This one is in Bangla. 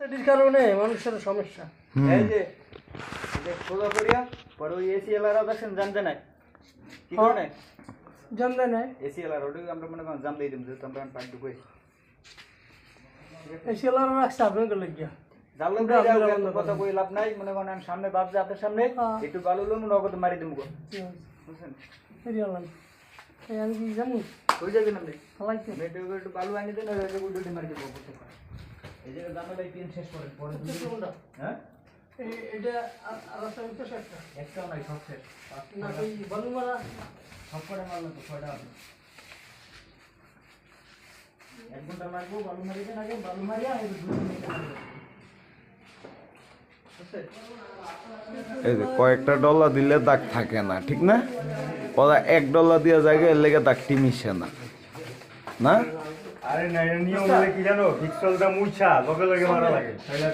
এটির কারণে মানুষের সমস্যা। এই যে সোজা করিয়া পরে ওই এসি এলারা দেখেন জানতে নাই কি করে নাই জানতে নাই এসি এলারা ওটা আমরা মনে করেন জান দিয়ে দিম যেহেতু আমরা পাইপ ঢুকাই এই সেলার রাখছে আপনাকে লাগিয়া জানলাম কথা কই লাভ নাই মনে করেন আমি সামনে বাপ যে আপনার সামনে একটু বালু লম নগদ মারি দিমু বুঝছেন ফেরিয়ালাম এই আমি কি জানি কই যাবেন আপনি ফলাইতে মেটে একটু বালু আনি দেন আর একটু উল্টো মারি দেব এই যে জানলাই পিন শেষ করেন পরে হ্যাঁ এটা আর একটা একটা একটাও নাই সব শেষ না এই বালু মারা সব করে মারলো তো 6টা আছে 1 ঘন্টা মারবো বালু মারি দেন আগে বালু মারিয়া এই 2 মিনিট মারবো এই যে কয়েকটা ডলার দিলে দাগ থাকে না ঠিক না ওরা $1 দিয়ে জায়গায় এর লেগে দাগটি মিশে না না আরে না নিয়ম হলে কি জানো ফিক্সলটা মুছা লগে লগে মারা লাগে তাহলে